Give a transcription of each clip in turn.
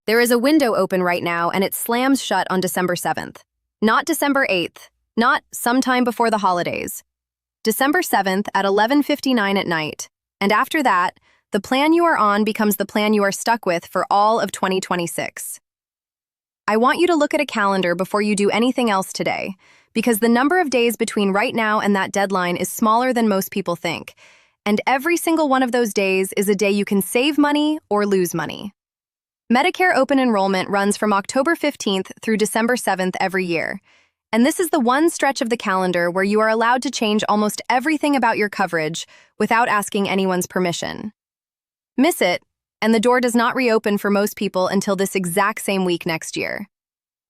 There is a window open right now, and it slams shut on December 7th. Not December 8th, not sometime before the holidays. December 7th at 11:59 at night. And after that, the plan you are on becomes the plan you are stuck with for all of 2026. I want you to look at a calendar before you do anything else today, because the number of days between right now and that deadline is smaller than most people think, and every single one of those days is a day you can save money or lose money. Medicare open enrollment runs from October 15th through December 7th every year, and this is the one stretch of the calendar where you are allowed to change almost everything about your coverage without asking anyone's permission. Miss it, and the door does not reopen for most people until this exact same week next year.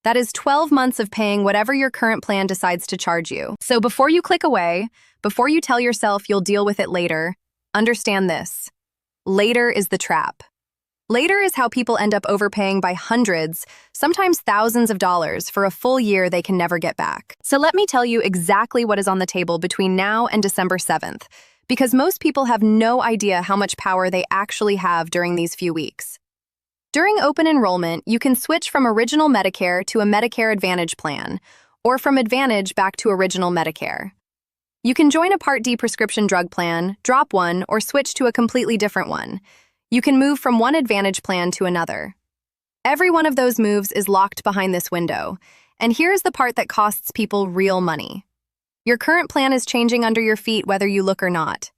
That is 12 months of paying whatever your current plan decides to charge you. So before you click away, before you tell yourself you'll deal with it later, understand this. Later is the trap. Later is how people end up overpaying by hundreds, sometimes thousands of dollars for a full year they can never get back. So let me tell you exactly what is on the table between now and December 7th, because most people have no idea how much power they actually have during these few weeks. During open enrollment, you can switch from Original Medicare to a Medicare Advantage plan, or from Advantage back to Original Medicare. You can join a Part D prescription drug plan, drop one, or switch to a completely different one. You can move from one Advantage plan to another. Every one of those moves is locked behind this window, and here's the part that costs people real money. Your current plan is changing under your feet whether you look or not.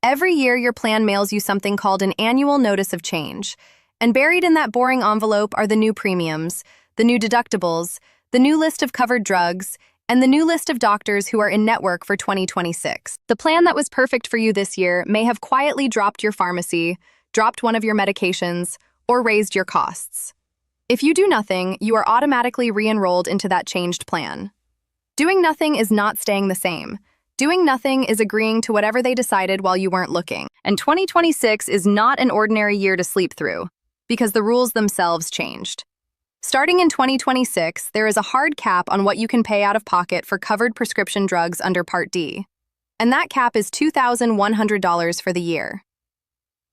Every year, your plan mails you something called an annual notice of change, and buried in that boring envelope are the new premiums, the new deductibles, the new list of covered drugs, and the new list of doctors who are in network for 2026. The plan that was perfect for you this year may have quietly dropped your pharmacy, dropped one of your medications, or raised your costs. If you do nothing, you are automatically re-enrolled into that changed plan. Doing nothing is not staying the same. Doing nothing is agreeing to whatever they decided while you weren't looking. And 2026 is not an ordinary year to sleep through, because the rules themselves changed. Starting in 2026, there is a hard cap on what you can pay out of pocket for covered prescription drugs under Part D. And that cap is $2,100 for the year.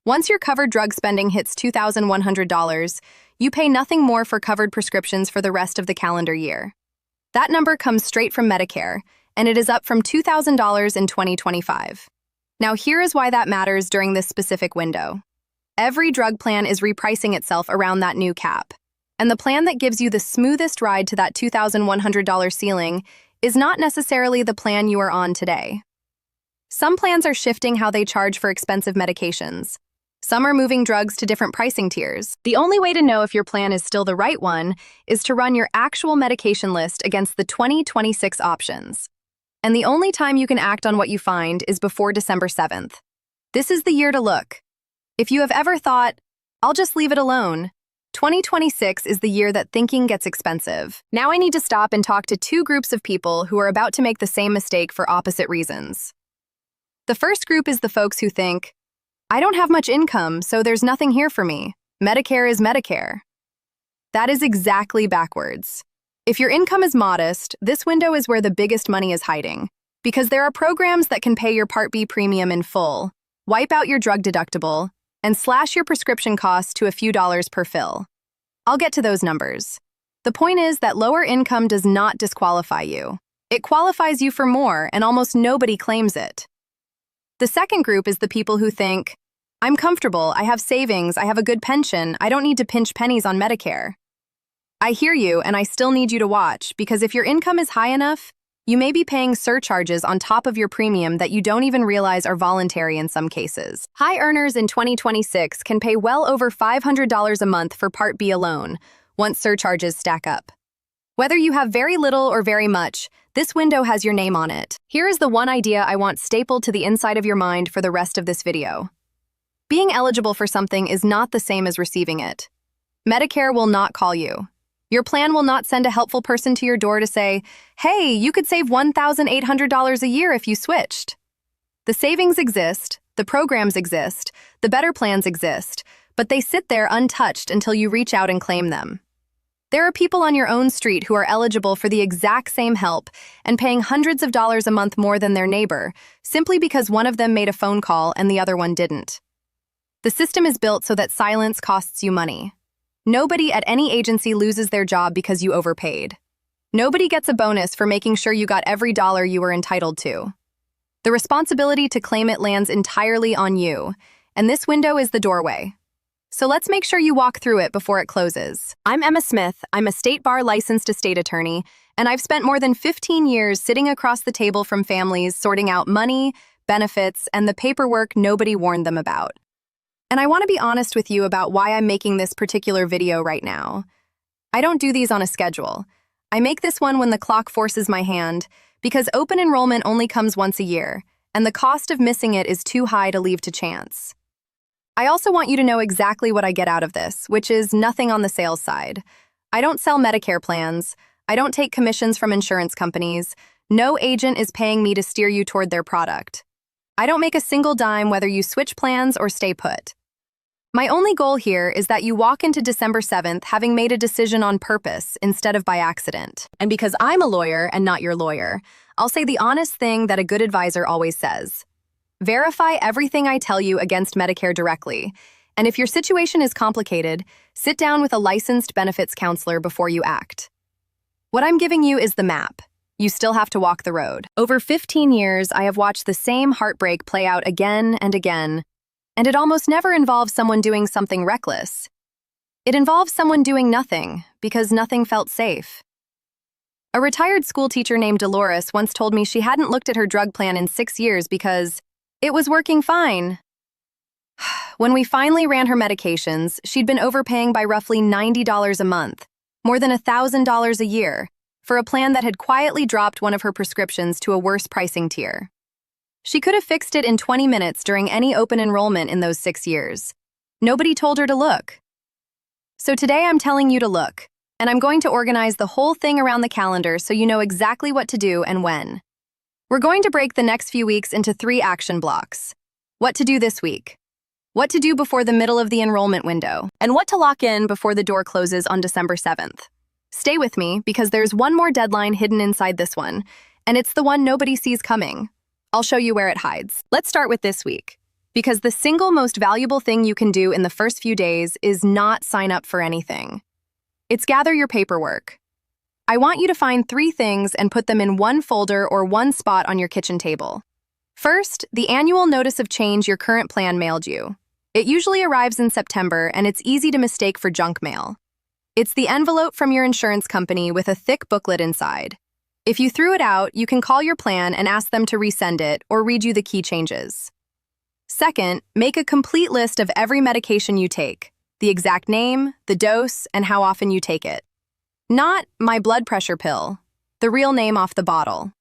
Once your covered drug spending hits $2,100, you pay nothing more for covered prescriptions for the rest of the calendar year. That number comes straight from Medicare, and it is up from $2,000 in 2025. Now here is why that matters during this specific window. Every drug plan is repricing itself around that new cap, and the plan that gives you the smoothest ride to that $2,100 ceiling is not necessarily the plan you are on today. Some plans are shifting how they charge for expensive medications. Some are moving drugs to different pricing tiers. The only way to know if your plan is still the right one is to run your actual medication list against the 2026 options. And the only time you can act on what you find is before December 7th. This is the year to look. If you have ever thought, I'll just leave it alone, 2026 is the year that thinking gets expensive. Now I need to stop and talk to two groups of people who are about to make the same mistake for opposite reasons. The first group is the folks who think, I don't have much income, so there's nothing here for me. Medicare is Medicare. That is exactly backwards. If your income is modest, this window is where the biggest money is hiding, because there are programs that can pay your Part B premium in full, wipe out your drug deductible, and slash your prescription costs to a few dollars per fill. I'll get to those numbers. The point is that lower income does not disqualify you. It qualifies you for more, and almost nobody claims it. The second group is the people who think, I'm comfortable, I have savings, I have a good pension, I don't need to pinch pennies on Medicare. I hear you, and I still need you to watch, because if your income is high enough, you may be paying surcharges on top of your premium that you don't even realize are voluntary in some cases. High earners in 2026 can pay well over $500 a month for Part B alone, once surcharges stack up. Whether you have very little or very much, this window has your name on it. Here is the one idea I want stapled to the inside of your mind for the rest of this video. Being eligible for something is not the same as receiving it. Medicare will not call you. Your plan will not send a helpful person to your door to say, hey, you could save $1,800 a year if you switched. The savings exist, the programs exist, the better plans exist, but they sit there untouched until you reach out and claim them. There are people on your own street who are eligible for the exact same help and paying hundreds of dollars a month more than their neighbor, simply because one of them made a phone call and the other one didn't. The system is built so that silence costs you money. Nobody at any agency loses their job because you overpaid. Nobody gets a bonus for making sure you got every dollar you were entitled to. The responsibility to claim it lands entirely on you, and this window is the doorway. So let's make sure you walk through it before it closes. I'm Emma Smith. I'm a state bar licensed estate attorney, and I've spent more than 15 years sitting across the table from families sorting out money, benefits, and the paperwork nobody warned them about. And I want to be honest with you about why I'm making this particular video right now. I don't do these on a schedule. I make this one when the clock forces my hand, because open enrollment only comes once a year, and the cost of missing it is too high to leave to chance. I also want you to know exactly what I get out of this, which is nothing on the sales side. I don't sell Medicare plans. I don't take commissions from insurance companies. No agent is paying me to steer you toward their product. I don't make a single dime whether you switch plans or stay put. My only goal here is that you walk into December 7th having made a decision on purpose instead of by accident. And because I'm a lawyer and not your lawyer, I'll say the honest thing that a good advisor always says. Verify everything I tell you against Medicare directly, and if your situation is complicated, sit down with a licensed benefits counselor before you act. What I'm giving you is the map. You still have to walk the road. Over 15 years, I have watched the same heartbreak play out again and again, and it almost never involves someone doing something reckless. It involves someone doing nothing, because nothing felt safe. A retired school teacher named Dolores once told me she hadn't looked at her drug plan in 6 years because it was working fine. When we finally ran her medications, she'd been overpaying by roughly $90 a month, more than $1,000 a year, for a plan that had quietly dropped one of her prescriptions to a worse pricing tier. She could have fixed it in 20 minutes during any open enrollment in those 6 years. Nobody told her to look. So today I'm telling you to look, and I'm going to organize the whole thing around the calendar so you know exactly what to do and when. We're going to break the next few weeks into 3 action blocks. What to do this week, what to do before the middle of the enrollment window, and what to lock in before the door closes on December 7th. Stay with me because there's one more deadline hidden inside this one, and it's the one nobody sees coming. I'll show you where it hides. Let's start with this week, because the single most valuable thing you can do in the first few days is not sign up for anything. It's gather your paperwork. I want you to find 3 things and put them in one folder or one spot on your kitchen table. First, the annual notice of change your current plan mailed you. It usually arrives in September, and it's easy to mistake for junk mail. It's the envelope from your insurance company with a thick booklet inside. If you threw it out, you can call your plan and ask them to resend it or read you the key changes. Second, make a complete list of every medication you take, the exact name, the dose, and how often you take it. Not my blood pressure pill, the real name off the bottle.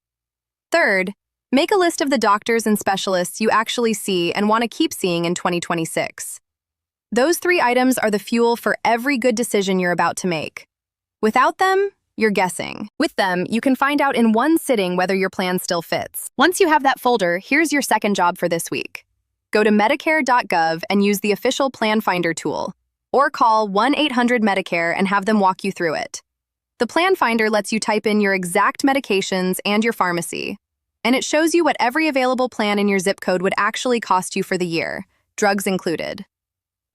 Third, make a list of the doctors and specialists you actually see and want to keep seeing in 2026. Those 3 items are the fuel for every good decision you're about to make. Without them, you're guessing. With them, you can find out in one sitting whether your plan still fits. Once you have that folder, here's your second job for this week. Go to Medicare.gov and use the official Plan Finder tool, or call 1-800-MEDICARE and have them walk you through it. The Plan Finder lets you type in your exact medications and your pharmacy, and it shows you what every available plan in your zip code would actually cost you for the year, drugs included.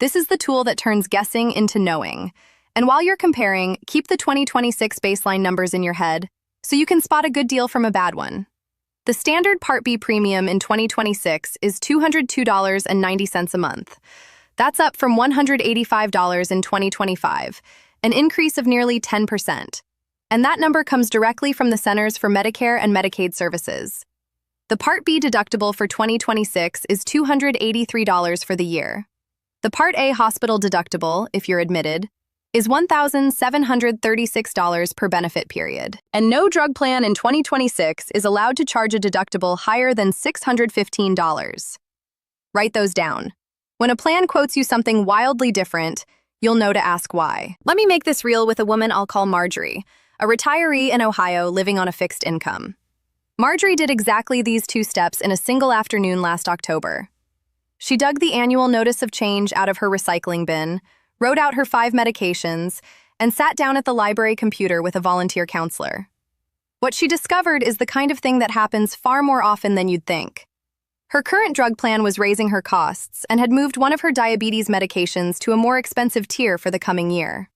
This is the tool that turns guessing into knowing. And while you're comparing, keep the 2026 baseline numbers in your head so you can spot a good deal from a bad one. The standard Part B premium in 2026 is $202.90 a month. That's up from $185 in 2025, an increase of nearly 10%. And that number comes directly from the Centers for Medicare and Medicaid Services. The Part B deductible for 2026 is $283 for the year. The Part A hospital deductible, if you're admitted, is $1,736 per benefit period. And no drug plan in 2026 is allowed to charge a deductible higher than $615. Write those down. When a plan quotes you something wildly different, you'll know to ask why. Let me make this real with a woman I'll call Marjorie, a retiree in Ohio living on a fixed income. Marjorie did exactly these 2 steps in a single afternoon last October. She dug the annual notice of change out of her recycling bin, wrote out her 5 medications, and sat down at the library computer with a volunteer counselor. What she discovered is the kind of thing that happens far more often than you'd think. Her current drug plan was raising her costs and had moved one of her diabetes medications to a more expensive tier for the coming year.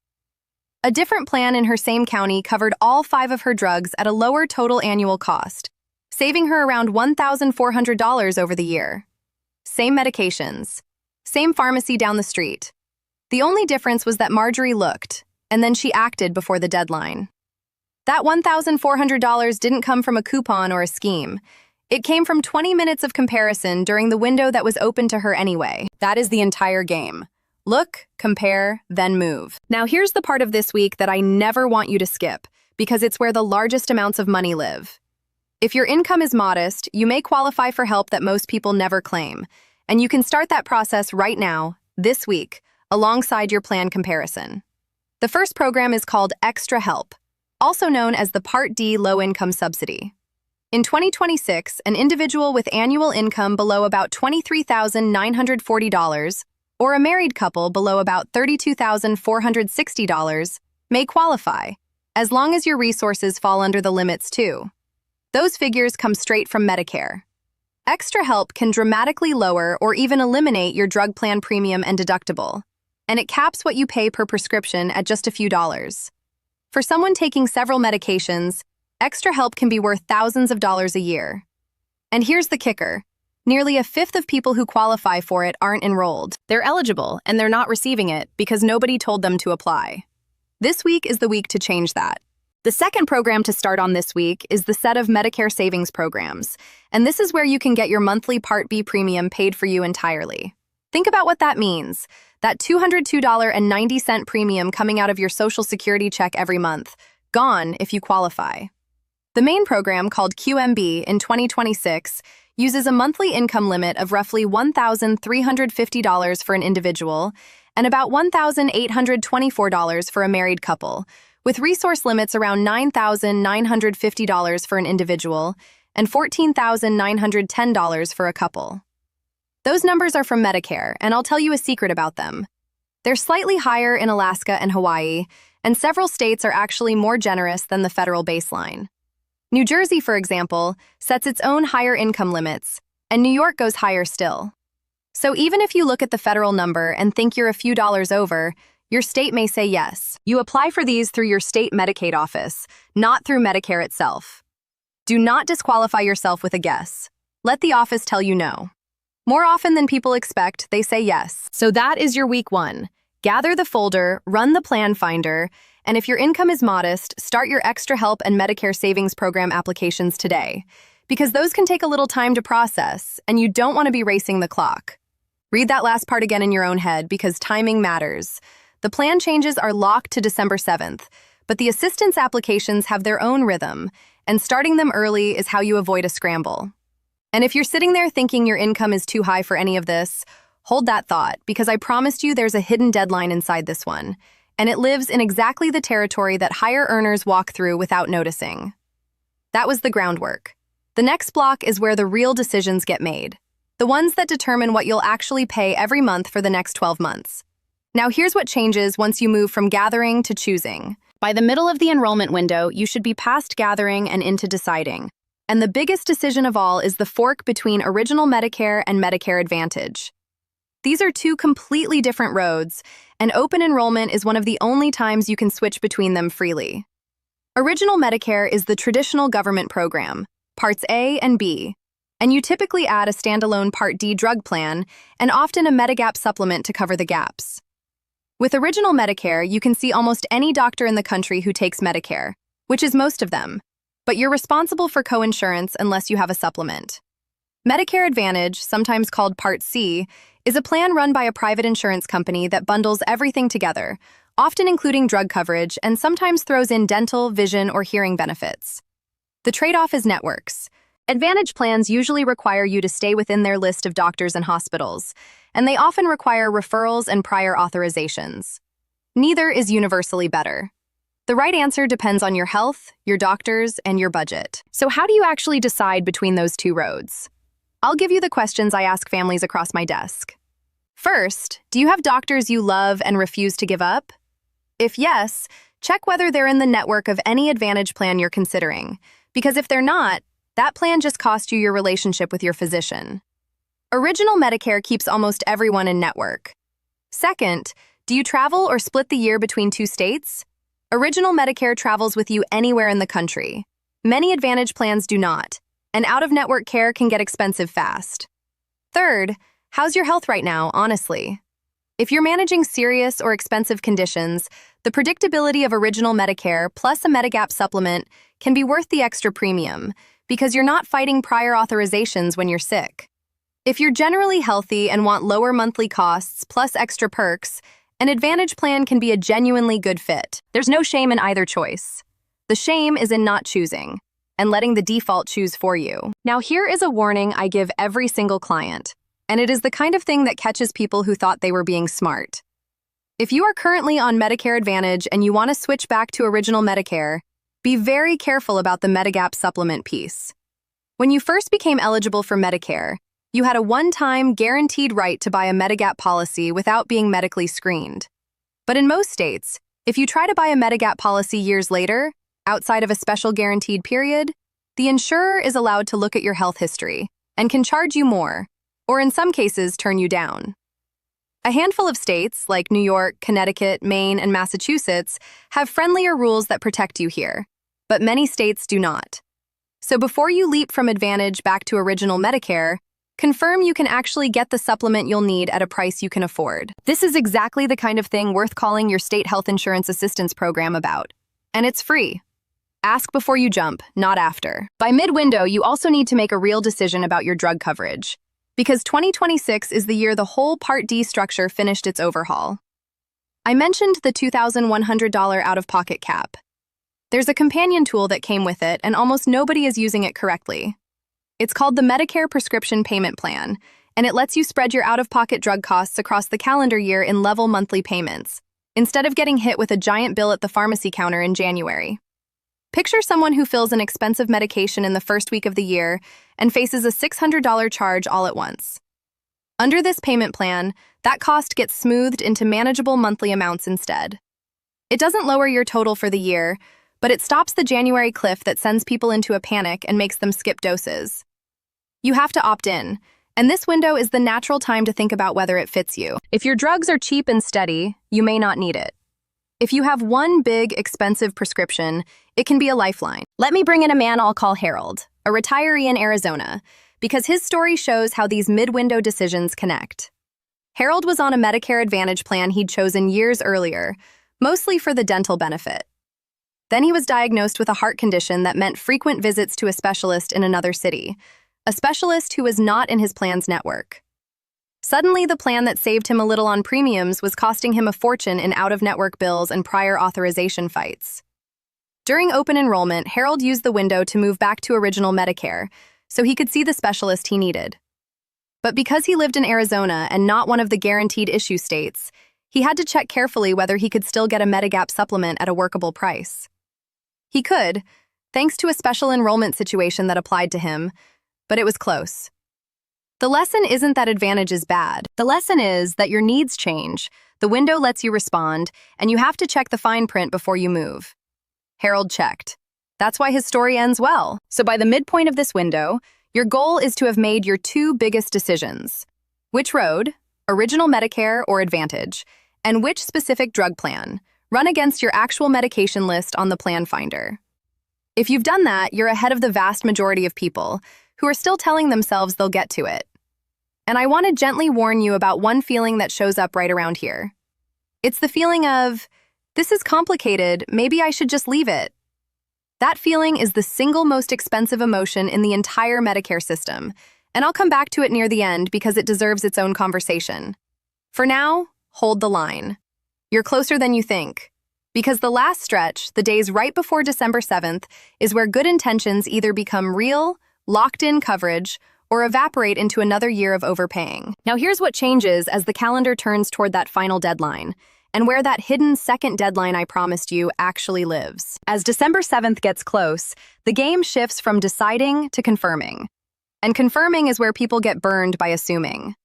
A different plan in her same county covered all 5 of her drugs at a lower total annual cost, saving her around $1,400 over the year. Same medications, same pharmacy down the street. The only difference was that Marjorie looked, and then she acted before the deadline. That $1,400 didn't come from a coupon or a scheme. It came from 20 minutes of comparison during the window that was open to her anyway. That is the entire game. Look, compare, then move. Now here's the part of this week that I never want you to skip, because it's where the largest amounts of money live. If your income is modest, you may qualify for help that most people never claim, and you can start that process right now, this week, alongside your plan comparison. The first program is called Extra Help, also known as the Part D Low-Income Subsidy. In 2026, an individual with annual income below about $23,940 or a married couple below about $32,460 may qualify, as long as your resources fall under the limits too. Those figures come straight from Medicare. Extra Help can dramatically lower or even eliminate your drug plan premium and deductible, and it caps what you pay per prescription at just a few dollars. For someone taking several medications, Extra Help can be worth thousands of dollars a year. And here's the kicker. Nearly a fifth of people who qualify for it aren't enrolled. They're eligible, and they're not receiving it because nobody told them to apply. This week is the week to change that. The second program to start on this week is the set of Medicare savings programs, and this is where you can get your monthly Part B premium paid for you entirely. Think about what that means. That $202.90 premium coming out of your Social Security check every month, gone if you qualify. The main program, called QMB in 2026, uses a monthly income limit of roughly $1,350 for an individual and about $1,824 for a married couple, with resource limits around $9,950 for an individual and $14,910 for a couple. Those numbers are from Medicare, and I'll tell you a secret about them. They're slightly higher in Alaska and Hawaii, and several states are actually more generous than the federal baseline. New Jersey, for example, sets its own higher income limits, and New York goes higher still. So even if you look at the federal number and think you're a few dollars over, your state may say yes. You apply for these through your state Medicaid office, not through Medicare itself. Do not disqualify yourself with a guess. Let the office tell you no. More often than people expect, they say yes. So that is your week 1. Gather the folder, run the plan finder, and if your income is modest, start your Extra Help and Medicare Savings Program applications today, because those can take a little time to process, and you don't want to be racing the clock. Read that last part again in your own head, because timing matters. The plan changes are locked to December 7th, but the assistance applications have their own rhythm, and starting them early is how you avoid a scramble. And if you're sitting there thinking your income is too high for any of this, hold that thought, because I promised you there's a hidden deadline inside this one, and it lives in exactly the territory that higher earners walk through without noticing. That was the groundwork. The next block is where the real decisions get made, the ones that determine what you'll actually pay every month for the next 12 months. Now here's what changes once you move from gathering to choosing. By the middle of the enrollment window, you should be past gathering and into deciding. And the biggest decision of all is the fork between Original Medicare and Medicare Advantage. These are two completely different roads, and open enrollment is one of the only times you can switch between them freely. Original Medicare is the traditional government program, Parts A and B, and you typically add a standalone Part D drug plan and often a Medigap supplement to cover the gaps. With Original Medicare, you can see almost any doctor in the country who takes Medicare, which is most of them, but you're responsible for coinsurance unless you have a supplement. Medicare Advantage, sometimes called Part C, is a plan run by a private insurance company that bundles everything together, often including drug coverage and sometimes throws in dental, vision, or hearing benefits. The trade-off is networks. Advantage plans usually require you to stay within their list of doctors and hospitals, and they often require referrals and prior authorizations. Neither is universally better. The right answer depends on your health, your doctors, and your budget. So how do you actually decide between those two roads? I'll give you the questions I ask families across my desk. First, do you have doctors you love and refuse to give up? If yes, check whether they're in the network of any Advantage plan you're considering, because if they're not, that plan just cost you your relationship with your physician. Original Medicare keeps almost everyone in network. Second, do you travel or split the year between two states? Original Medicare travels with you anywhere in the country. Many Advantage plans do not, and out-of-network care can get expensive fast. Third, how's your health right now, honestly? If you're managing serious or expensive conditions, the predictability of Original Medicare plus a Medigap supplement can be worth the extra premium because you're not fighting prior authorizations when you're sick. If you're generally healthy and want lower monthly costs plus extra perks, an Advantage plan can be a genuinely good fit. There's no shame in either choice. The shame is in not choosing and letting the default choose for you. Now, here is a warning I give every single client, and it is the kind of thing that catches people who thought they were being smart. If you are currently on Medicare Advantage and you want to switch back to Original Medicare, be very careful about the Medigap supplement piece. When you first became eligible for Medicare, you had a one-time guaranteed right to buy a Medigap policy without being medically screened. But in most states, if you try to buy a Medigap policy years later, outside of a special guaranteed period, the insurer is allowed to look at your health history and can charge you more, or in some cases, turn you down. A handful of states, like New York, Connecticut, Maine, and Massachusetts, have friendlier rules that protect you here, but many states do not. So before you leap from Advantage back to Original Medicare, confirm you can actually get the supplement you'll need at a price you can afford. This is exactly the kind of thing worth calling your state health insurance assistance program about. And it's free. Ask before you jump, not after. By mid-window, you also need to make a real decision about your drug coverage, because 2026 is the year the whole Part D structure finished its overhaul. I mentioned the $2,100 out-of-pocket cap. There's a companion tool that came with it, and almost nobody is using it correctly. It's called the Medicare Prescription Payment Plan, and it lets you spread your out-of-pocket drug costs across the calendar year in level monthly payments, instead of getting hit with a giant bill at the pharmacy counter in January. Picture someone who fills an expensive medication in the first week of the year and faces a $600 charge all at once. Under this payment plan, that cost gets smoothed into manageable monthly amounts instead. It doesn't lower your total for the year, but it stops the January cliff that sends people into a panic and makes them skip doses. You have to opt in, and this window is the natural time to think about whether it fits you. If your drugs are cheap and steady, you may not need it. If you have one big, expensive prescription, it can be a lifeline. Let me bring in a man I'll call Harold, a retiree in Arizona, because his story shows how these mid-window decisions connect. Harold was on a Medicare Advantage plan he'd chosen years earlier, mostly for the dental benefit. Then he was diagnosed with a heart condition that meant frequent visits to a specialist in another city, a specialist who was not in his plan's network. Suddenly, the plan that saved him a little on premiums was costing him a fortune in out-of-network bills and prior authorization fights. During open enrollment, Harold used the window to move back to Original Medicare so he could see the specialist he needed. But because he lived in Arizona and not one of the guaranteed issue states, he had to check carefully whether he could still get a Medigap supplement at a workable price. He could, thanks to a special enrollment situation that applied to him, but it was close. The lesson isn't that Advantage is bad. The lesson is that your needs change, the window lets you respond, and you have to check the fine print before you move. Harold checked. That's why his story ends well. So by the midpoint of this window, your goal is to have made your two biggest decisions. Which road, Original Medicare or Advantage, and which specific drug plan, run against your actual medication list on the plan finder. If you've done that, you're ahead of the vast majority of people who are still telling themselves they'll get to it. And I want to gently warn you about one feeling that shows up right around here. It's the feeling of, this is complicated, maybe I should just leave it. That feeling is the single most expensive emotion in the entire Medicare system, and I'll come back to it near the end because it deserves its own conversation. For now, hold the line. You're closer than you think, because the last stretch, the days right before December 7th, is where good intentions either become real, locked-in coverage, or evaporate into another year of overpaying. Now here's what changes as the calendar turns toward that final deadline, and where that hidden second deadline I promised you actually lives. As December 7th gets close, the game shifts from deciding to confirming. And confirming is where people get burned by assuming.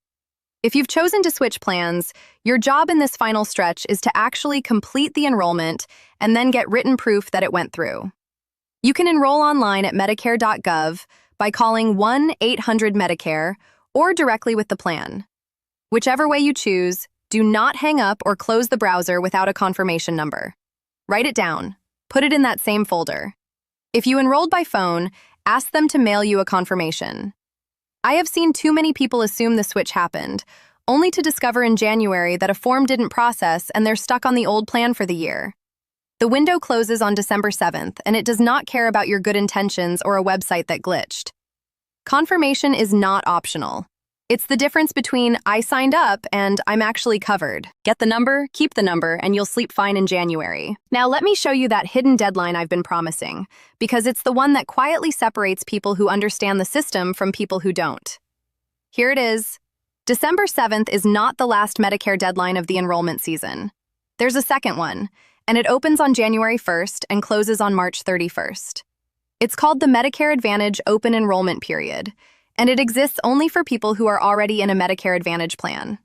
If you've chosen to switch plans, your job in this final stretch is to actually complete the enrollment and then get written proof that it went through. You can enroll online at Medicare.gov by calling 1-800-Medicare or directly with the plan. Whichever way you choose, do not hang up or close the browser without a confirmation number. Write it down. Put it in that same folder. If you enrolled by phone, ask them to mail you a confirmation. I have seen too many people assume the switch happened, only to discover in January that a form didn't process and they're stuck on the old plan for the year. The window closes on December 7th, and it does not care about your good intentions or a website that glitched. Confirmation is not optional. It's the difference between I signed up and I'm actually covered. Get the number, keep the number, and you'll sleep fine in January. Now let me show you that hidden deadline I've been promising, because it's the one that quietly separates people who understand the system from people who don't. Here it is. December 7th is not the last Medicare deadline of the enrollment season. There's a second one, and it opens on January 1st and closes on March 31st. It's called the Medicare Advantage Open Enrollment Period, and it exists only for people who are already in a Medicare Advantage plan.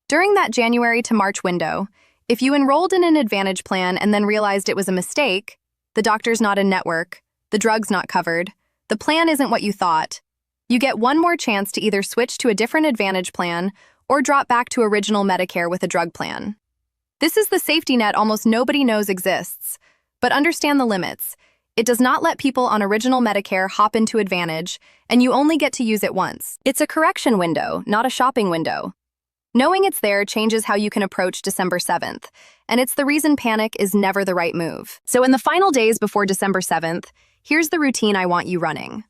During that January to March window, if you enrolled in an Advantage plan and then realized it was a mistake, the doctor's not in network, the drug's not covered, the plan isn't what you thought, you get one more chance to either switch to a different Advantage plan or drop back to original Medicare with a drug plan. This is the safety net almost nobody knows exists, but understand the limits. It does not let people on original Medicare hop into Advantage, and you only get to use it once. It's a correction window, not a shopping window. Knowing it's there changes how you can approach December 7th, and it's the reason panic is never the right move. So in the final days before December 7th, here's the routine I want you running.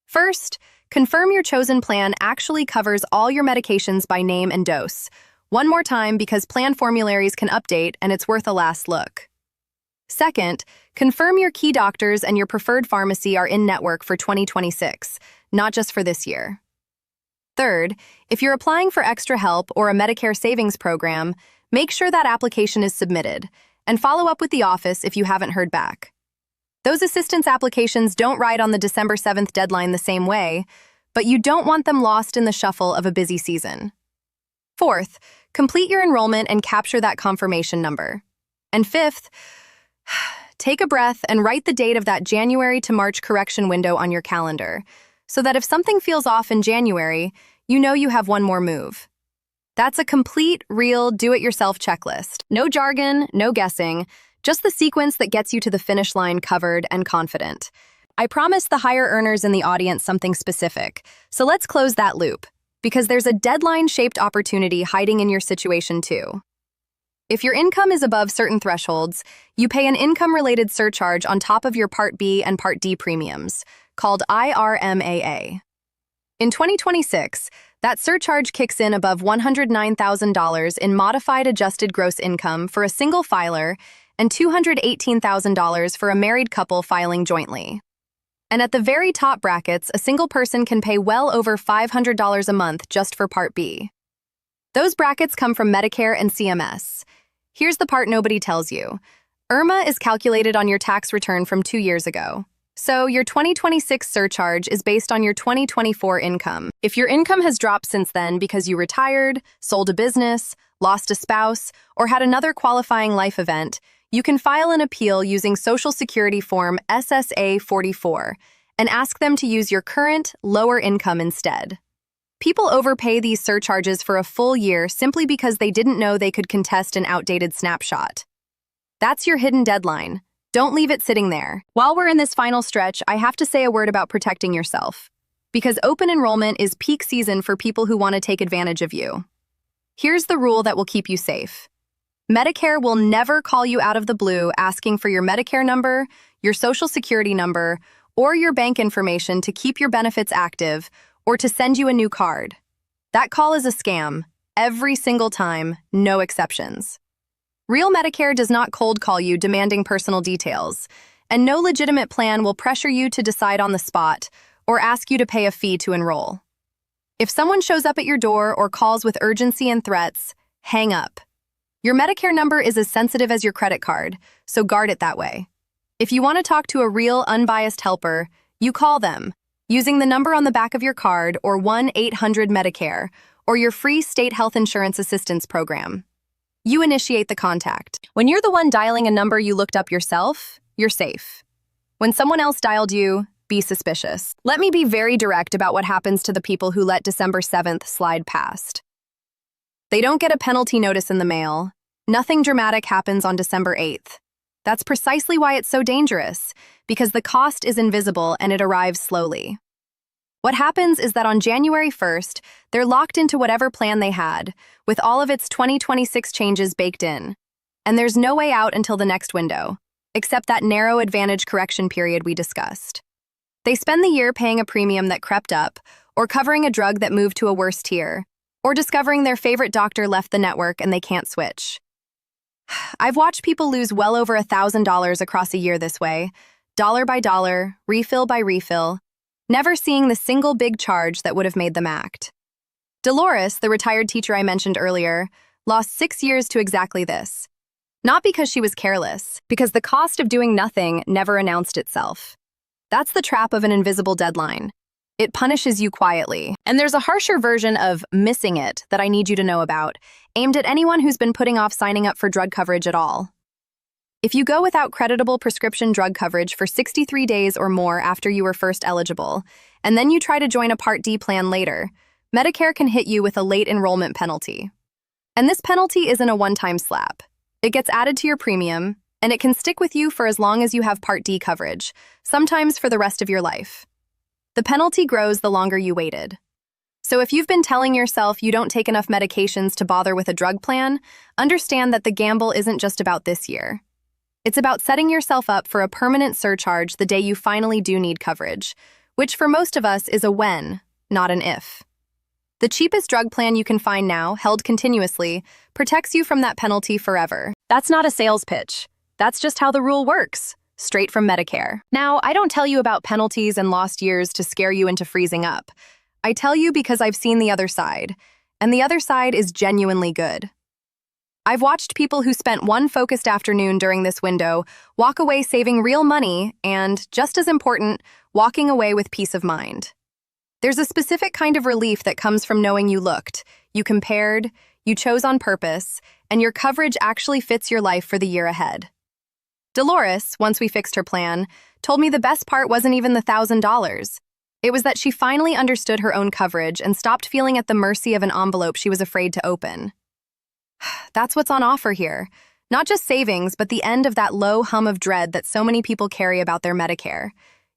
First, confirm your chosen plan actually covers all your medications by name and dose. One more time because plan formularies can update and it's worth a last look. Second, confirm your key doctors and your preferred pharmacy are in network for 2026, not just for this year. Third, if you're applying for extra help or a Medicare savings program, make sure that application is submitted, and follow up with the office if you haven't heard back. Those assistance applications don't ride on the December 7th deadline the same way, but you don't want them lost in the shuffle of a busy season. Fourth, complete your enrollment and capture that confirmation number. And fifth, take a breath and write the date of that January to March correction window on your calendar, so that if something feels off in January, you know you have one more move. That's a complete, real, do-it-yourself checklist. No jargon, no guessing, just the sequence that gets you to the finish line covered and confident. I promised the higher earners in the audience something specific, so let's close that loop, because there's a deadline-shaped opportunity hiding in your situation too. If your income is above certain thresholds, you pay an income-related surcharge on top of your Part B and Part D premiums, called IRMAA. In 2026, that surcharge kicks in above $109,000 in modified adjusted gross income for a single filer and $218,000 for a married couple filing jointly. And at the very top brackets, a single person can pay well over $500 a month just for Part B. Those brackets come from Medicare and CMS. Here's the part nobody tells you. IRMA is calculated on your tax return from 2 years ago. So your 2026 surcharge is based on your 2024 income. If your income has dropped since then because you retired, sold a business, lost a spouse, or had another qualifying life event, you can file an appeal using Social Security Form SSA.gov and ask them to use your current, lower income instead. People overpay these surcharges for a full year simply because they didn't know they could contest an outdated snapshot. That's your hidden deadline. Don't leave it sitting there. While we're in this final stretch, I have to say a word about protecting yourself. Because open enrollment is peak season for people who want to take advantage of you. Here's the rule that will keep you safe. Medicare will never call you out of the blue asking for your Medicare number, your Social Security number, or your bank information to keep your benefits active or to send you a new card. That call is a scam, every single time, no exceptions. Real Medicare does not cold call you demanding personal details, and no legitimate plan will pressure you to decide on the spot or ask you to pay a fee to enroll. If someone shows up at your door or calls with urgency and threats, hang up. Your Medicare number is as sensitive as your credit card, so guard it that way. If you want to talk to a real, unbiased helper, you call them, using the number on the back of your card or 1-800-MEDICARE, or your free state health insurance assistance program. You initiate the contact. When you're the one dialing a number you looked up yourself, you're safe. When someone else dialed you, be suspicious. Let me be very direct about what happens to the people who let December 7th slide past. They don't get a penalty notice in the mail. Nothing dramatic happens on December 8th. That's precisely why it's so dangerous, because the cost is invisible and it arrives slowly. What happens is that on January 1st, they're locked into whatever plan they had, with all of its 2026 changes baked in. And there's no way out until the next window, except that narrow advantage correction period we discussed. They spend the year paying a premium that crept up, or covering a drug that moved to a worse tier, or discovering their favorite doctor left the network and they can't switch. I've watched people lose well over $1,000 across a year this way, dollar by dollar, refill by refill, never seeing the single big charge that would have made them act. Dolores, the retired teacher I mentioned earlier, lost 6 years to exactly this. Not because she was careless, because the cost of doing nothing never announced itself. That's the trap of an invisible deadline. It punishes you quietly. And there's a harsher version of missing it that I need you to know about, aimed at anyone who's been putting off signing up for drug coverage at all. If you go without creditable prescription drug coverage for 63 days or more after you were first eligible, and then you try to join a Part D plan later, Medicare can hit you with a late enrollment penalty. And this penalty isn't a one-time slap. It gets added to your premium, and it can stick with you for as long as you have Part D coverage, sometimes for the rest of your life. The penalty grows the longer you waited. So if you've been telling yourself you don't take enough medications to bother with a drug plan, understand that the gamble isn't just about this year. It's about setting yourself up for a permanent surcharge the day you finally do need coverage, which for most of us is a when, not an if. The cheapest drug plan you can find now, held continuously, protects you from that penalty forever. That's not a sales pitch. That's just how the rule works, straight from Medicare. Now, I don't tell you about penalties and lost years to scare you into freezing up. I tell you because I've seen the other side, and the other side is genuinely good. I've watched people who spent one focused afternoon during this window walk away saving real money and, just as important, walking away with peace of mind. There's a specific kind of relief that comes from knowing you looked, you compared, you chose on purpose, and your coverage actually fits your life for the year ahead. Dolores, once we fixed her plan, told me the best part wasn't even the $1,000. It was that she finally understood her own coverage and stopped feeling at the mercy of an envelope she was afraid to open. That's what's on offer here. Not just savings, but the end of that low hum of dread that so many people carry about their Medicare.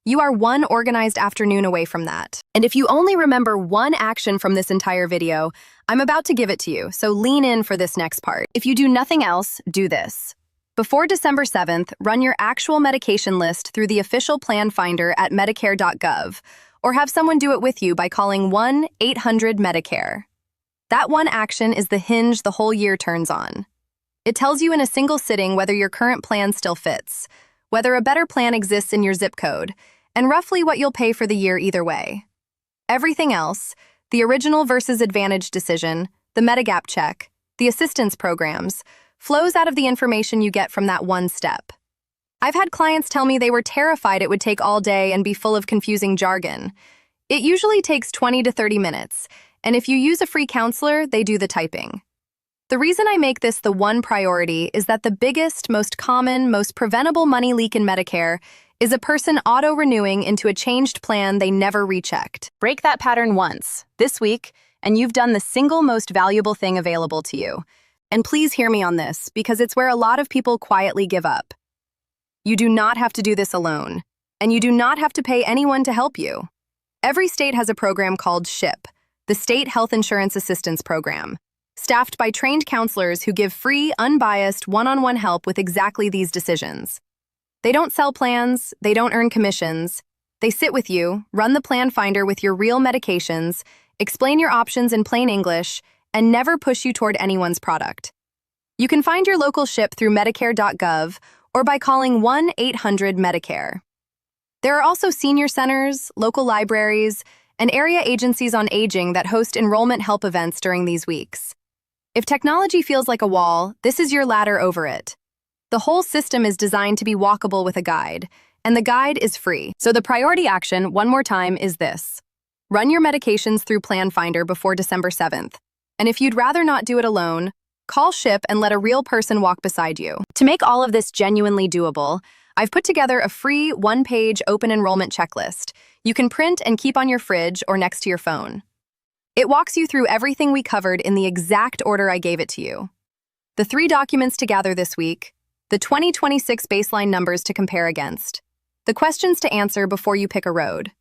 You are one organized afternoon away from that. And if you only remember one action from this entire video, I'm about to give it to you, so lean in for this next part. If you do nothing else, do this. Before December 7th, run your actual medication list through the official plan finder at Medicare.gov, or have someone do it with you by calling 1-800-MEDICARE. That one action is the hinge the whole year turns on. It tells you in a single sitting whether your current plan still fits, whether a better plan exists in your zip code, and roughly what you'll pay for the year either way. Everything else, the original versus advantage decision, the Medigap check, the assistance programs, flows out of the information you get from that one step. I've had clients tell me they were terrified it would take all day and be full of confusing jargon. It usually takes 20 to 30 minutes, and if you use a free counselor, they do the typing. The reason I make this the one priority is that the biggest, most common, most preventable money leak in Medicare is a person auto-renewing into a changed plan they never rechecked. Break that pattern once, this week, and you've done the single most valuable thing available to you. And please hear me on this, because it's where a lot of people quietly give up. You do not have to do this alone, and you do not have to pay anyone to help you. Every state has a program called SHIP, the State Health Insurance Assistance Program, staffed by trained counselors who give free, unbiased, one-on-one help with exactly these decisions. They don't sell plans, they don't earn commissions. They sit with you, run the plan finder with your real medications, explain your options in plain English, and never push you toward anyone's product. You can find your local SHIP through Medicare.gov or by calling 1-800-MEDICARE. There are also senior centers, local libraries, and area agencies on aging that host enrollment help events during these weeks. If technology feels like a wall, this is your ladder over it. The whole system is designed to be walkable with a guide, and the guide is free. So the priority action, one more time, is this. Run your medications through Plan Finder before December 7th. And if you'd rather not do it alone, call SHIP and let a real person walk beside you. To make all of this genuinely doable, I've put together a free one-page open enrollment checklist you can print and keep on your fridge or next to your phone. It walks you through everything we covered in the exact order I gave it to you. The 3 documents to gather this week, the 2026 baseline numbers to compare against, the questions to answer before you pick a road,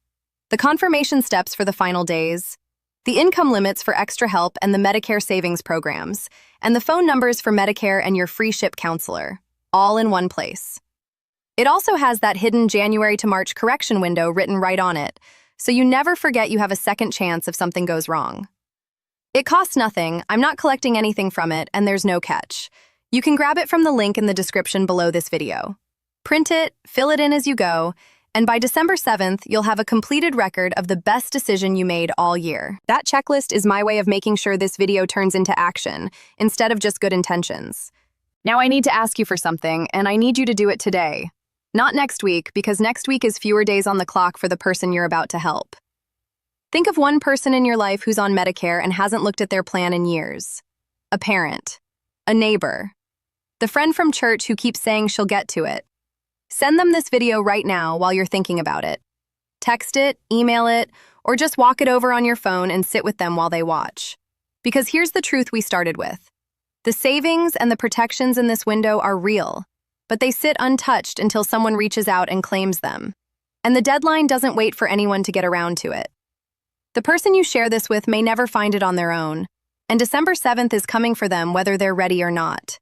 the confirmation steps for the final days, the income limits for extra help and the Medicare savings programs, and the phone numbers for Medicare and your free ship counselor, all in one place. It also has that hidden January to March correction window written right on it, so you never forget you have a second chance if something goes wrong. It costs nothing, I'm not collecting anything from it, and there's no catch. You can grab it from the link in the description below this video. Print it, fill it in as you go, and by December 7th, you'll have a completed record of the best decision you made all year. That checklist is my way of making sure this video turns into action, instead of just good intentions. Now I need to ask you for something, and I need you to do it today. Not next week, because next week is fewer days on the clock for the person you're about to help. Think of one person in your life who's on Medicare and hasn't looked at their plan in years. A parent. A neighbor. The friend from church who keeps saying she'll get to it. Send them this video right now while you're thinking about it. Text it, email it, or just walk it over on your phone and sit with them while they watch. Because here's the truth we started with. The savings and the protections in this window are real, but they sit untouched until someone reaches out and claims them. And the deadline doesn't wait for anyone to get around to it. The person you share this with may never find it on their own, and December 7th is coming for them whether they're ready or not.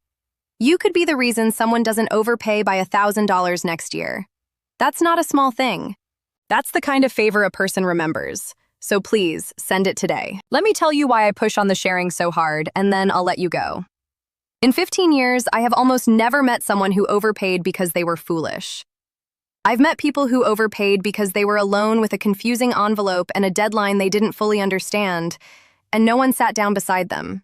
You could be the reason someone doesn't overpay by $1,000 next year. That's not a small thing. That's the kind of favor a person remembers. So please, send it today. Let me tell you why I push on the sharing so hard, and then I'll let you go. In 15 years, I have almost never met someone who overpaid because they were foolish. I've met people who overpaid because they were alone with a confusing envelope and a deadline they didn't fully understand, and no one sat down beside them.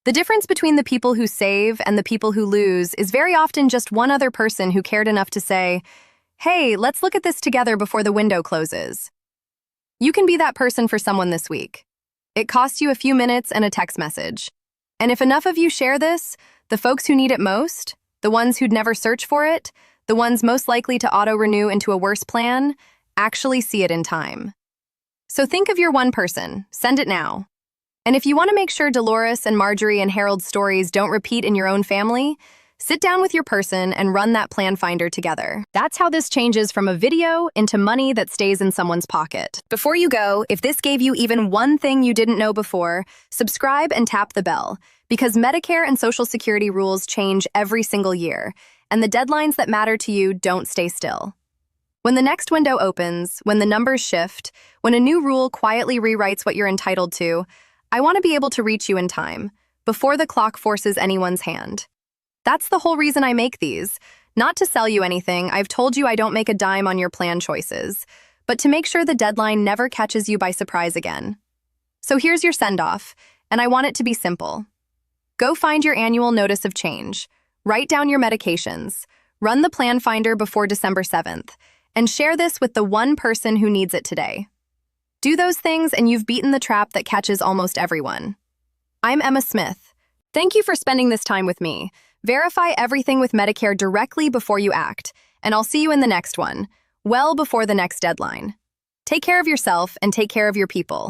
The difference between the people who save and the people who lose is very often just one other person who cared enough to say, "Hey, let's look at this together before the window closes." You can be that person for someone this week. It costs you a few minutes and a text message. And if enough of you share this, the folks who need it most, the ones who'd never search for it, the ones most likely to auto-renew into a worse plan, actually see it in time. So think of your one person. Send it now. And if you want to make sure Dolores and Marjorie and Harold's stories don't repeat in your own family, sit down with your person and run that plan finder together. That's how this changes from a video into money that stays in someone's pocket. Before you go, if this gave you even one thing you didn't know before, subscribe and tap the bell, because Medicare and Social Security rules change every single year, and the deadlines that matter to you don't stay still. When the next window opens, when the numbers shift, when a new rule quietly rewrites what you're entitled to, I want to be able to reach you in time, before the clock forces anyone's hand. That's the whole reason I make these. Not to sell you anything, I've told you I don't make a dime on your plan choices, but to make sure the deadline never catches you by surprise again. So here's your send-off, and I want it to be simple. Go find your annual notice of change, write down your medications, run the plan finder before December 7th, and share this with the one person who needs it today. Do those things and you've beaten the trap that catches almost everyone. I'm Emma Smith. Thank you for spending this time with me. Verify everything with Medicare directly before you act, and I'll see you in the next one, well before the next deadline. Take care of yourself and take care of your people.